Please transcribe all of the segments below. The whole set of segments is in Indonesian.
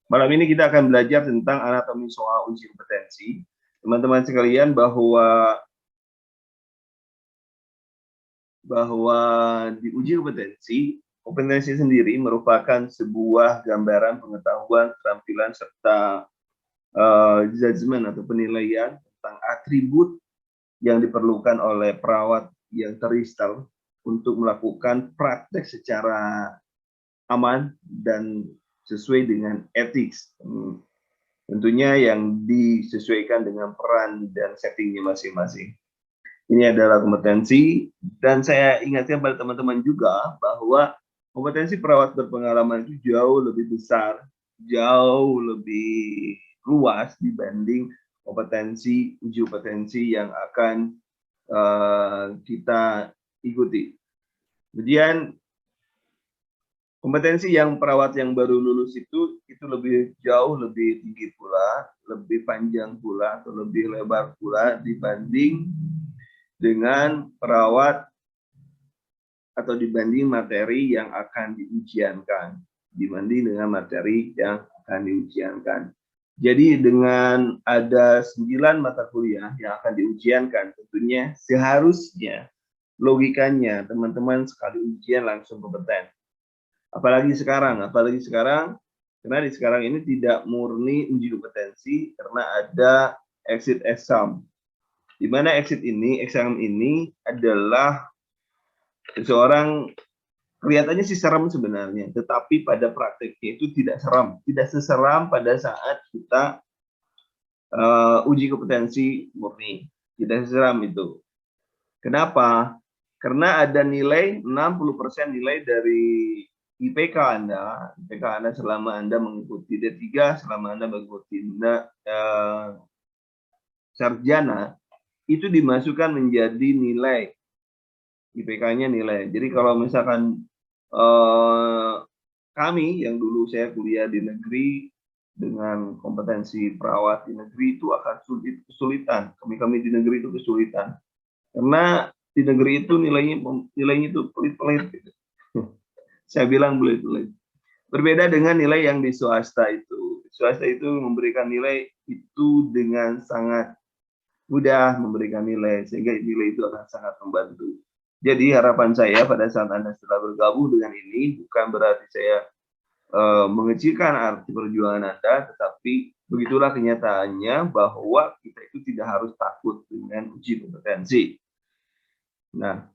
Malam ini kita akan belajar tentang anatomi soal uji kompetensi. Teman-teman sekalian, bahwa di uji kompetensi sendiri merupakan sebuah gambaran pengetahuan, keterampilan, serta judgement atau penilaian tentang atribut yang diperlukan oleh perawat yang terinstall untuk melakukan praktek secara aman dan sesuai dengan etik. Tentunya yang disesuaikan dengan peran dan settingnya masing-masing. Ini adalah kompetensi, dan saya ingatkan pada teman-teman juga bahwa kompetensi perawat berpengalaman itu jauh lebih besar, jauh lebih luas dibanding uji kompetensi yang akan kita ikuti. Kemudian kompetensi yang perawat yang baru lulus itu lebih jauh lebih tinggi pula, lebih panjang pula, atau lebih lebar pula dibanding dengan perawat atau dibanding materi yang akan diujiankan, dibanding dengan materi yang akan diujiankan. Jadi dengan ada 9 mata kuliah yang akan diujiankan, tentunya seharusnya logikanya teman-teman sekali ujian langsung kompeten. Apalagi sekarang, karena di sekarang ini tidak murni uji kompetensi, karena ada exit exam. Di mana exam ini adalah seseorang kelihatannya sih serem sebenarnya, tetapi pada prakteknya itu tidak seseram pada saat kita uji kompetensi murni, tidak seseram itu. Kenapa? Karena ada nilai 60% nilai dari IPK Anda selama Anda mengikuti D3, selama Anda mengikuti sarjana, itu dimasukkan menjadi nilai IPK-nya nilai. Jadi kalau misalkan kami yang dulu saya kuliah di negeri dengan kompetensi perawat di negeri itu akan kesulitan. Kami di negeri itu kesulitan. Karena di negeri itu nilainya itu pelit-pelit gitu. Saya bilang pelit-pelit. Berbeda dengan nilai yang di swasta itu. Swasta itu memberikan nilai itu dengan sangat mudah memberikan nilai, sehingga nilai itu akan sangat membantu. Jadi harapan saya pada saat Anda setelah bergabung dengan ini, bukan berarti saya mengecilkan arti perjuangan Anda, tetapi begitulah kenyataannya bahwa kita itu tidak harus takut dengan uji kompetensi. Nah,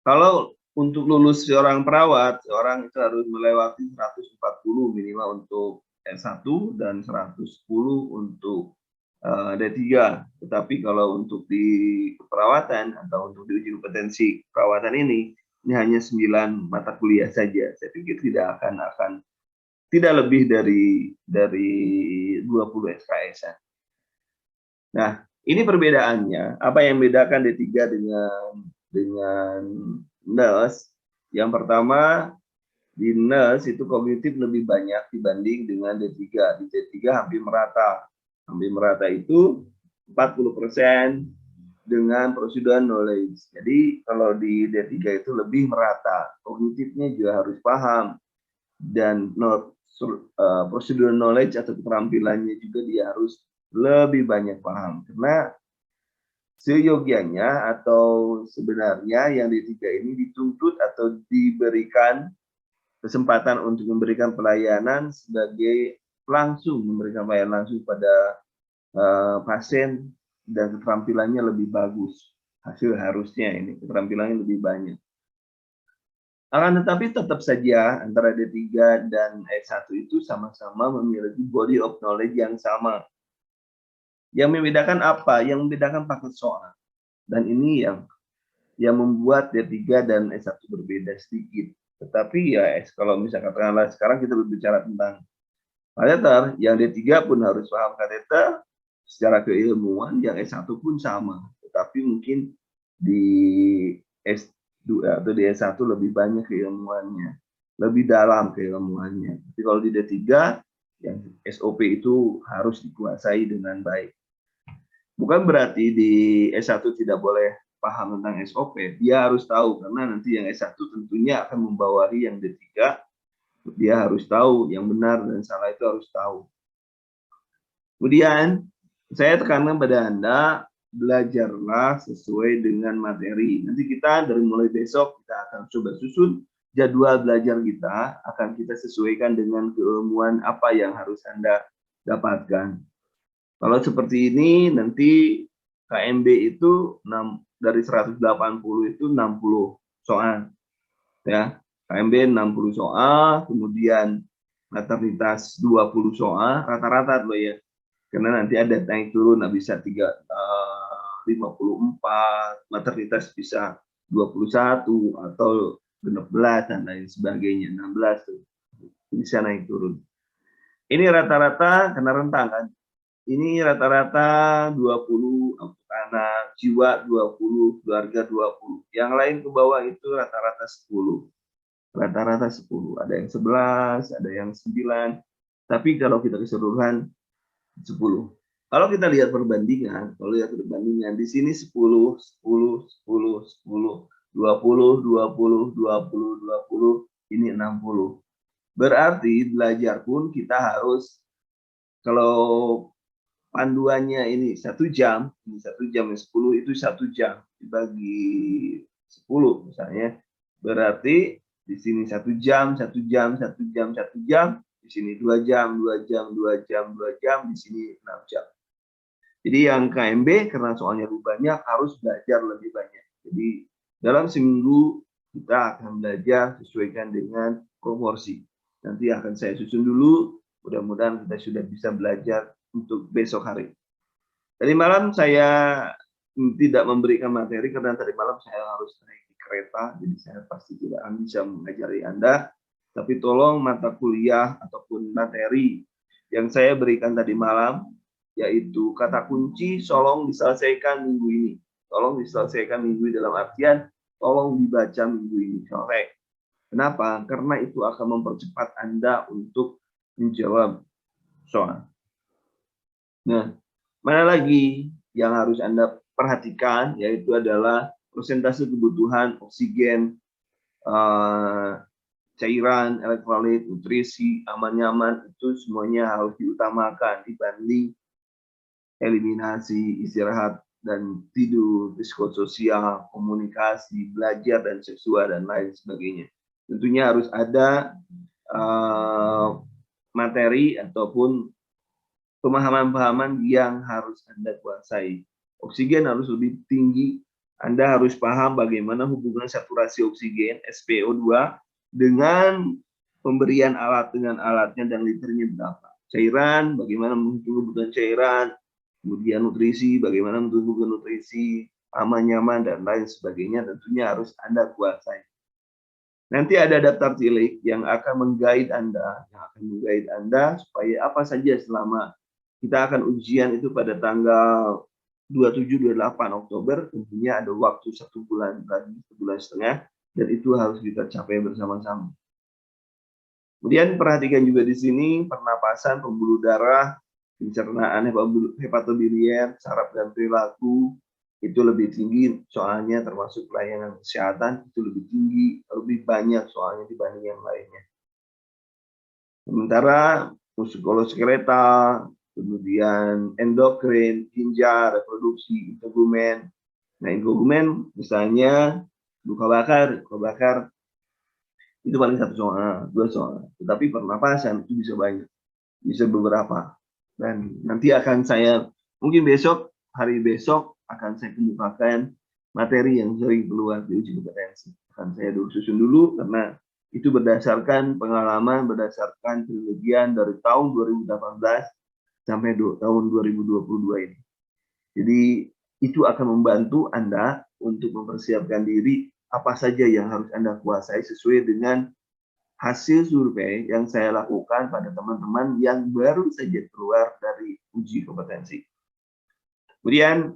kalau untuk lulus seorang perawat, seorang itu harus melewati 140 minimal untuk S1 dan 110 untuk D3. Tetapi kalau untuk di keperawatan atau untuk di uji kompetensi perawatan ini hanya 9 mata kuliah saja. Saya pikir tidak lebih dari 20 SKS. Nah, ini perbedaannya. Apa yang membedakan D3 dengan nurse? Yang pertama, di nurse itu kognitif lebih banyak dibanding dengan D3. Di D3 hampir merata. Hampir merata itu 40% dengan procedural knowledge. Jadi kalau di D3 itu lebih merata. Kognitifnya juga harus paham. Dan procedural knowledge atau keterampilannya juga dia harus lebih banyak paham. Karena seyogianya atau sebenarnya yang D3 ini dituntut atau diberikan kesempatan untuk memberikan pelayanan sebagai memberikan pelayanan langsung pada pasien, dan keterampilannya lebih bagus. Harusnya ini keterampilannya lebih banyak. Akan tetapi tetap saja antara D3 dan S1 itu sama-sama memiliki body of knowledge yang sama. Yang membedakan apa? Yang membedakan paket soal. Dan ini yang membuat D3 dan S1 berbeda sedikit. Tetapi ya kalau misalkan katakanlah sekarang kita berbicara tentang kateter, yang D3 pun harus paham kateter secara keilmuan, yang S1 pun sama. Tetapi mungkin di S2 atau di S1 lebih banyak keilmuannya, lebih dalam keilmuannya. Tapi kalau di D3, yang SOP itu harus dikuasai dengan baik. Bukan berarti di S1 tidak boleh paham tentang SOP, dia harus tahu, karena nanti yang S1 tentunya akan membawahi yang D3 Dia harus tahu yang benar dan salah itu harus tahu. Kemudian saya tekankan pada Anda, belajarlah sesuai dengan materi. Nanti kita dari mulai besok kita akan coba susun jadwal belajar kita, akan kita sesuaikan dengan keilmuan apa yang harus Anda dapatkan. Kalau seperti ini nanti KMB itu dari 180 itu 60 soal. Ya, KMB 60 soal, kemudian maternitas 20 soal, rata-rata loh ya. Karena nanti ada naik turun, nah bisa 54, maternitas bisa 21 atau 16 dan lain sebagainya, 16 tuh. Bisa naik turun. Ini rata-rata karena rentang kan. Ini rata-rata 20 untuk anak, jiwa 20, keluarga 20. Yang lain ke bawah itu rata-rata 10. Rata-rata 10. Ada yang 11, ada yang 9. Tapi kalau kita keseluruhan 10. Kalau kita lihat perbandingan, di sini 10, 10, 10, 10, 20, 20, 20, 20, ini 60. Berarti belajar pun kita harus, kalau panduannya ini 1 jam, ini 1 jam, 10 itu 1 jam dibagi 10 misalnya, berarti di sini 1 jam, 1 jam, 1 jam, 1 jam, di sini 2 jam, 2 jam, 2 jam, 2 jam, di sini 6 jam. Jadi yang KMB karena soalnya lebih banyak harus belajar lebih banyak. Jadi dalam seminggu kita akan belajar sesuaikan dengan proporsi. Nanti akan saya susun dulu, mudah-mudahan kita sudah bisa belajar untuk besok hari. Tadi malam saya tidak memberikan materi karena tadi malam saya harus naik di kereta, jadi saya pasti tidak akan bisa mengajari Anda. Tapi tolong mata kuliah ataupun materi yang saya berikan tadi malam, yaitu kata kunci, tolong diselesaikan minggu ini. Tolong diselesaikan minggu ini dalam artian, tolong dibaca minggu ini sore. Kenapa? Karena itu akan mempercepat Anda untuk menjawab soal. Nah, mana lagi yang harus Anda perhatikan, yaitu adalah persentase kebutuhan oksigen, cairan, elektrolit, nutrisi, aman nyaman, itu semuanya harus diutamakan dibanding eliminasi, istirahat, dan tidur, psikososial, komunikasi, belajar, dan seksual, dan lain sebagainya. Tentunya harus ada materi ataupun pemahaman-pemahaman yang harus Anda kuasai. Oksigen harus lebih tinggi. Anda harus paham bagaimana hubungan saturasi oksigen, SpO2, dengan pemberian alat dengan alatnya dan liternya berapa. Cairan, bagaimana menghitung kebutuhan cairan, kemudian nutrisi, bagaimana menghitung kebutuhan nutrisi, aman, nyaman, dan lain sebagainya, tentunya harus Anda kuasai. Nanti ada daftar cilik yang akan menggait Anda, supaya apa saja selama kita akan ujian itu pada tanggal 27-28 Oktober, tentunya ada waktu 1 bulan lagi, 1,5 bulan, dan itu harus kita capai bersama-sama. Kemudian perhatikan juga di sini pernapasan, pembuluh darah, pencernaan, hepatobiliar, saraf dan perilaku, itu lebih tinggi soalnya, termasuk pelayanan kesehatan itu lebih tinggi, lebih banyak soalnya dibanding yang lainnya. Sementara muskuloskeletal, kemudian endokrin, ginjal, reproduksi, integumen. Nah, integumen misalnya luka bakar itu paling 1 soal, 2 soal. Tetapi pernapasan itu bisa banyak, bisa beberapa. Dan nanti akan saya, mungkin hari besok akan saya kemukakan materi yang sering keluar di uji kompetensi. Akan saya susun dulu karena itu berdasarkan pengalaman, berdasarkan penelitian dari tahun 2018 sampai tahun 2022 ini. Jadi itu akan membantu Anda untuk mempersiapkan diri apa saja yang harus Anda kuasai sesuai dengan hasil survei yang saya lakukan pada teman-teman yang baru saja keluar dari uji kompetensi. Kemudian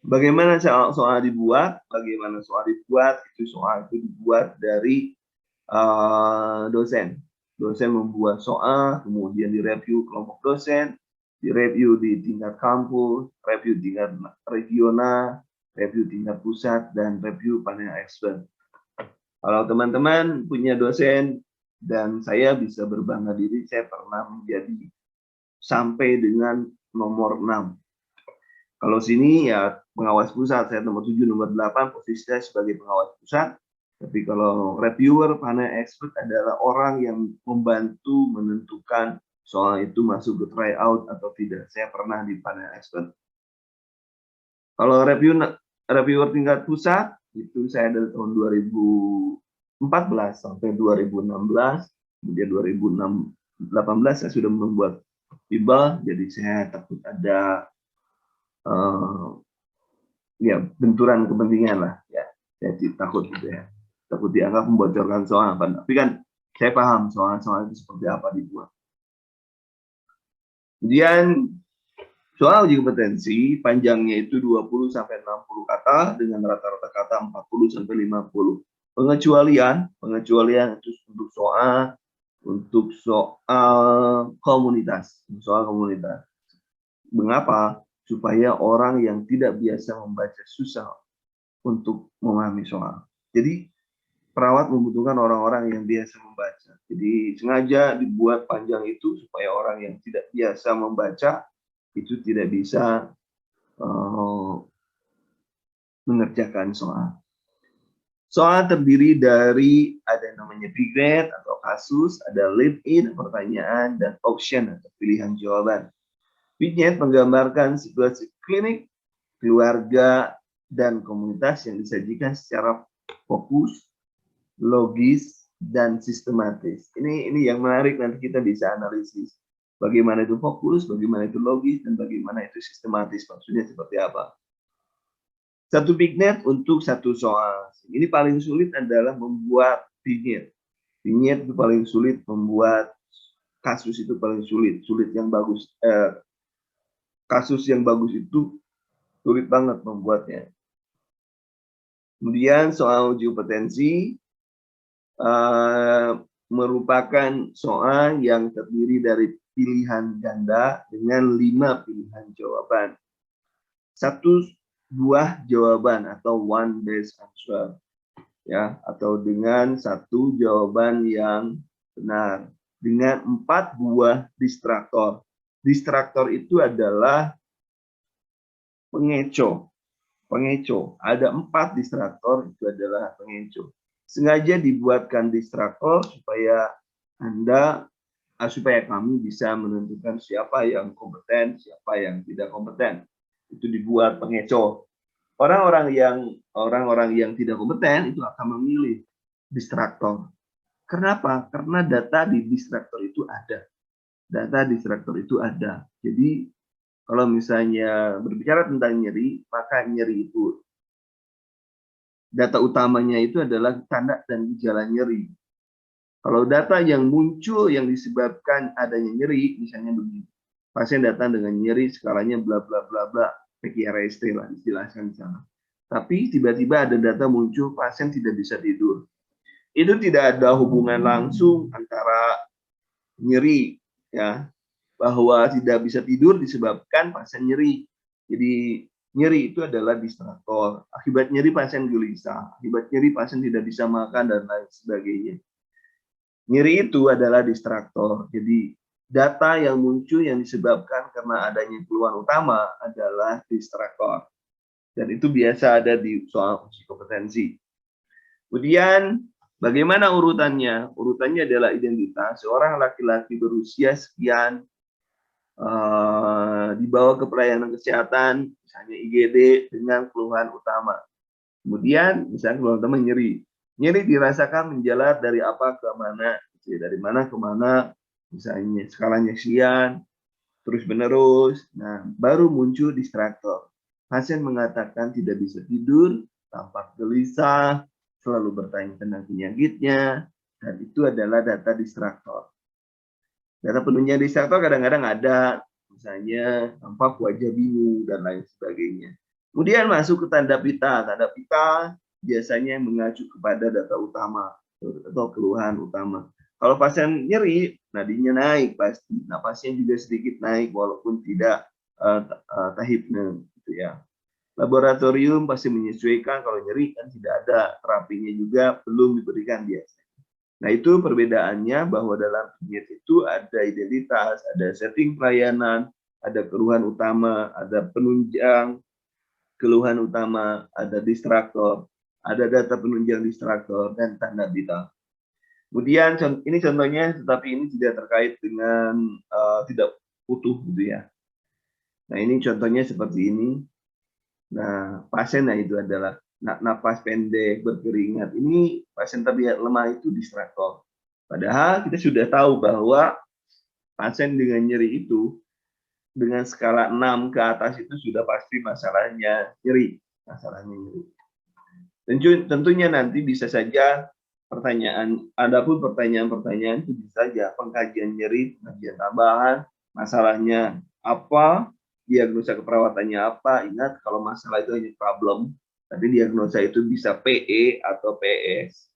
bagaimana soal dibuat? Bagaimana soal dibuat? Soal itu dibuat dari dosen. Dosen membuat soal, kemudian direview kelompok dosen, direview di tingkat kampus, review tingkat regional, review tingkat pusat, dan review panel expert. Kalau teman-teman punya dosen dan saya bisa berbangga diri saya pernah menjadi sampai dengan nomor 6. Kalau sini ya pengawas pusat, saya nomor 7, nomor 8, posisi saya sebagai pengawas pusat. Tapi kalau reviewer, panel expert adalah orang yang membantu menentukan soal itu masuk ke tryout atau tidak. Saya pernah di panel expert. Kalau reviewer tingkat pusat, itu saya dari tahun 2014 sampai 2016. Kemudian 2018 saya sudah membuat FIBA, jadi saya takut ada ya benturan kepentingan lah, ya saya takut gitu ya, takut dianggap membocorkan soal, tapi kan saya paham soal-soal itu seperti apa dibuat. Kemudian soal uji kompetensi panjangnya itu 20 sampai 60 kata dengan rata-rata kata 40 sampai 50. Pengecualian itu untuk soal komunitas, Mengapa? Supaya orang yang tidak biasa membaca susah untuk memahami soal. Jadi perawat membutuhkan orang-orang yang biasa membaca. Jadi sengaja dibuat panjang itu supaya orang yang tidak biasa membaca itu tidak bisa mengerjakan soal. Soal terdiri dari ada yang namanya vignette atau kasus, ada lead-in, pertanyaan, dan option atau pilihan jawaban. Vignette menggambarkan situasi klinik, keluarga, dan komunitas yang disajikan secara fokus, logis, dan sistematis. Ini yang menarik, nanti kita bisa analisis. Bagaimana itu fokus, bagaimana itu logis, dan bagaimana itu sistematis. Maksudnya seperti apa? Satu vignette untuk satu soal. Ini paling sulit adalah membuat vignette. Vignette itu paling sulit, membuat kasus itu paling sulit. Kasus yang bagus itu sulit banget membuatnya. Kemudian soal uji kompetensi merupakan soal yang terdiri dari pilihan ganda dengan 5 pilihan jawaban. Satu buah jawaban atau one best answer, ya, atau dengan satu jawaban yang benar dengan 4 buah distraktor. Distraktor itu adalah pengecoh. Ada 4 distraktor, itu adalah pengecoh. Sengaja dibuatkan distraktor supaya kami bisa menentukan siapa yang kompeten, siapa yang tidak kompeten. Itu dibuat pengecoh. Orang-orang yang tidak kompeten itu akan memilih distraktor. Kenapa? Karena data di distraktor itu ada. Jadi kalau misalnya berbicara tentang nyeri, maka nyeri itu data utamanya itu adalah tanda dan gejala nyeri. Kalau data yang muncul yang disebabkan adanya nyeri, misalnya begini, pasien datang dengan nyeri skalanya bla bla bla bla, PQRST lah dijelaskan di sana. Tapi tiba-tiba ada data muncul pasien tidak bisa tidur. Itu tidak ada hubungan langsung antara nyeri, ya, bahwa tidak bisa tidur disebabkan pasien nyeri. Jadi nyeri itu adalah distraktor. Akibat nyeri pasien gelisah, akibat nyeri pasien tidak bisa makan dan lain sebagainya. Nyeri itu adalah distraktor. Jadi data yang muncul yang disebabkan karena adanya keluhan utama adalah distraktor. Dan itu biasa ada di soal uji kompetensi. Kemudian bagaimana urutannya? Urutannya adalah identitas seorang laki-laki berusia sekian, dibawa ke pelayanan kesehatan, misalnya IGD dengan keluhan utama. Kemudian misalnya keluhan utama nyeri. Nyeri dirasakan menjalar dari apa ke mana, dari mana ke mana, misalnya skalanya sekian, terus menerus. Nah, baru muncul distraktor. Pasien mengatakan tidak bisa tidur, tampak gelisah, selalu bertanya tentang penyakitnya, dan itu adalah data distraktor. Data penunjang distraktor kadang-kadang ada, misalnya tampak wajah bingung dan lain sebagainya. Kemudian masuk ke tanda pita. Tanda pita biasanya mengacu kepada data utama atau keluhan utama. Kalau pasien nyeri, nadinya naik pasti. Napasnya juga sedikit naik walaupun tidak tahipnya, gitu ya. Laboratorium pasti menyesuaikan, kalau nyeri kan tidak ada, terapinya juga belum diberikan biasa. Nah, itu perbedaannya bahwa dalam PNIT itu ada identitas, ada setting pelayanan, ada keluhan utama, ada penunjang keluhan utama, ada distraktor, ada data penunjang distraktor, dan tanda bintang. Kemudian ini contohnya, tetapi ini tidak terkait dengan tidak utuh gitu ya. Nah, ini contohnya seperti ini. Nah, pasien itu adalah napas pendek, berkeringat. Ini pasien terlihat lemah itu distraktor. Padahal kita sudah tahu bahwa pasien dengan nyeri itu, dengan skala 6 ke atas itu sudah pasti masalahnya nyeri. Masalahnya nyeri. Tentunya nanti bisa saja adapun pertanyaan-pertanyaan itu bisa saja pengkajian nyeri, pengkajian tambahan, masalahnya apa, diagnosa keperawatannya apa. Ingat, kalau masalah itu hanya problem, tapi diagnosa itu bisa PE atau PES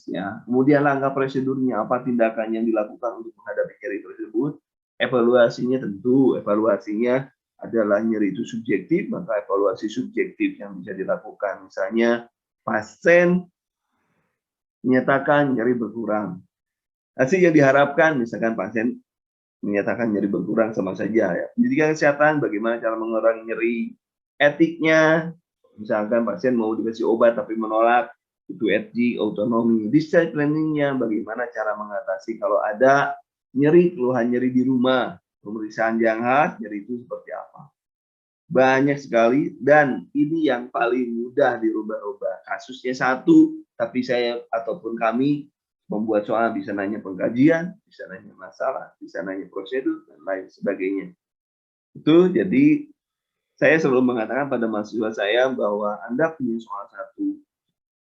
ya. Kemudian langkah prosedurnya apa, tindakan yang dilakukan untuk menghadapi nyeri tersebut. Evaluasinya adalah nyeri itu subjektif, maka evaluasi subjektif yang bisa dilakukan. Misalnya pasien menyatakan nyeri berkurang. Hasil yang diharapkan, misalkan pasien menyatakan nyeri berkurang sama saja ya. Pendidikan kesehatan, bagaimana cara mengurangi nyeri. Etiknya, misalkan pasien mau dikasih obat tapi menolak, itu etik, otonomi. Discharge planningnya, bagaimana cara mengatasi kalau ada nyeri, keluhan nyeri di rumah. Pemeriksaan yang khas, nyeri itu seperti apa. Banyak sekali, dan ini yang paling mudah dirubah-rubah. Kasusnya satu, tapi saya ataupun kami membuat soal, bisa nanya pengkajian, bisa nanya masalah, bisa nanya prosedur, dan lain sebagainya. Itu jadi saya selalu mengatakan pada mahasiswa saya bahwa Anda punya soal satu.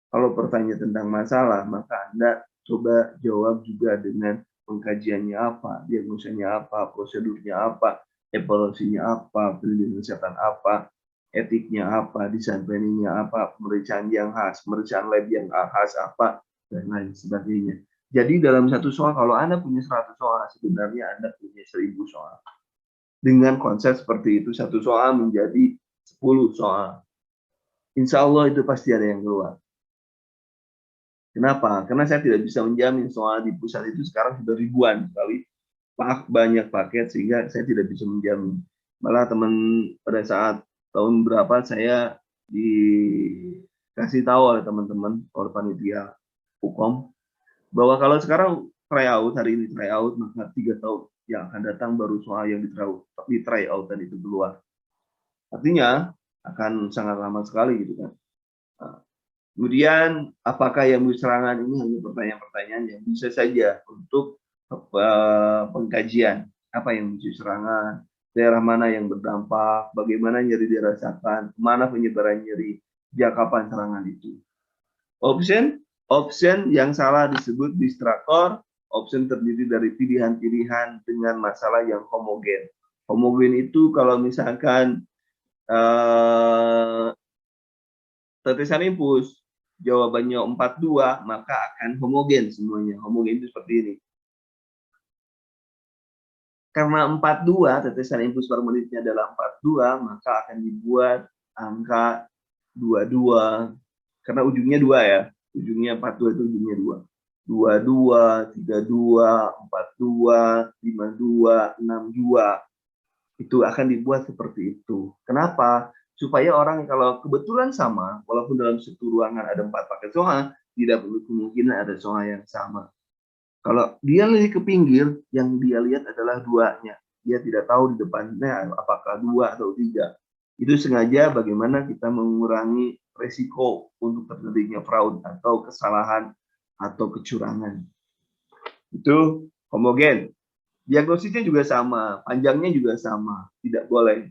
Kalau pertanyaan tentang masalah, maka Anda coba jawab juga dengan pengkajiannya apa, diagnosanya apa, prosedurnya apa, evaluasinya apa, penelitian kesehatan apa, etiknya apa, desain planningnya apa, pemeriksaan yang khas, pemeriksaan lab yang khas apa, dan lain sebagainya. Jadi dalam satu soal, kalau Anda punya 100 soal, sebenarnya Anda punya 1000 soal. Dengan konsep seperti itu, satu soal menjadi 10 soal. Insya Allah itu pasti ada yang keluar. Kenapa? Karena saya tidak bisa menjamin soal di pusat itu sekarang sudah ribuan sekali, banyak paket, sehingga saya tidak bisa menjamin. Malah pada saat tahun berapa saya dikasih tahu oleh teman-teman, oleh panitia hukum, bahwa kalau sekarang tryout, hari ini tryout, maka 3 tahun yang akan datang baru soal yang di tryout dan itu keluar. Artinya akan sangat lama sekali gitu kan. Nah, kemudian, apakah yang serangan ini hanya pertanyaan-pertanyaan yang bisa saja untuk pengkajian. Apa yang muncul serangan, daerah mana yang berdampak, bagaimana nyeri dirasakan, mana penyebaran nyeri, sejak kapan serangan itu. Option yang salah disebut distraktor. Option terdiri dari pilihan-pilihan dengan masalah yang homogen. Homogen itu kalau misalkan tetesan impus jawabannya 42, maka akan homogen semuanya. Homogen itu seperti ini. Karena 42, tetesan impuls per menitnya adalah 42, maka akan dibuat angka 22. Karena ujungnya 2 ya. Ujungnya 42 itu ujungnya 2. 22, 32, 42, 52, 62. Itu akan dibuat seperti itu. Kenapa? Supaya orang kalau kebetulan sama, walaupun dalam satu ruangan ada 4 paket soal, tidak perlu kemungkinan ada soal yang sama. Kalau dia lihat ke pinggir, yang dia lihat adalah 2-nya. Dia tidak tahu di depannya apakah 2 atau 3. Itu sengaja bagaimana kita mengurangi resiko untuk terjadinya fraud atau kesalahan atau kecurangan. Itu homogen. Diagnosisnya juga sama, panjangnya juga sama, tidak boleh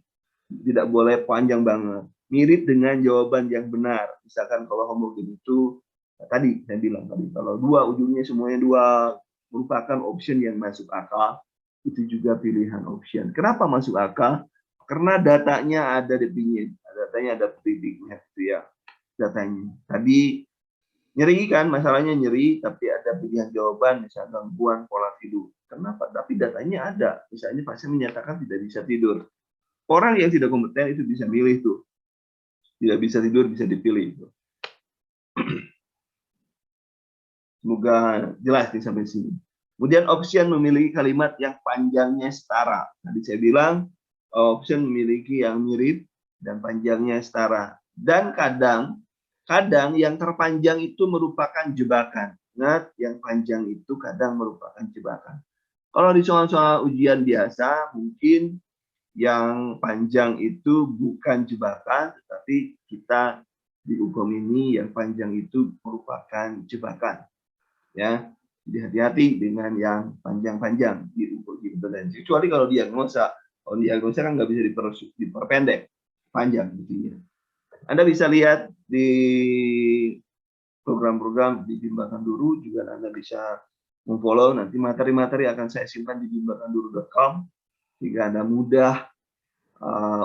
panjang banget. Mirip dengan jawaban yang benar. Misalkan kalau homogen itu tadi saya bilang tadi, kalau 2 ujungnya semuanya 2 merupakan option yang masuk akal, itu juga pilihan option. Kenapa masuk akal? Karena datanya ada di pinggir, datanya ada titiknya gitu ya. Datanya. Tadi nyeri kan, masalahnya nyeri, tapi ada pilihan jawaban, misalnya gangguan pola tidur. Kenapa? Tapi datanya ada. Misalnya pasien menyatakan tidak bisa tidur. Orang yang tidak kompeten itu bisa milih tuh. Tidak bisa tidur, bisa dipilih. Semoga jelas nih sampai sini. Kemudian option memiliki kalimat yang panjangnya setara. Tadi saya bilang option memiliki yang mirip dan panjangnya setara. Dan kadang yang terpanjang itu merupakan jebakan. Ingat, yang panjang itu kadang merupakan jebakan. Kalau di soal-soal ujian biasa, mungkin yang panjang itu bukan jebakan, tetapi kita di hukum ini yang panjang itu merupakan jebakan. Ya, jadi hati-hati dengan yang panjang-panjang di uji kompetensi. Kecuali kalau diagnosa kan nggak bisa diperpendek, panjang intinya. Anda bisa lihat di program-program di Bimbang Duru, juga Anda bisa memfollow, nanti materi-materi akan saya simpan di bimbanganduru.com jika Anda mudah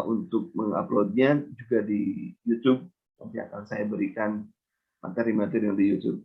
untuk menguploadnya, juga di YouTube nanti akan saya berikan materi-materi di YouTube.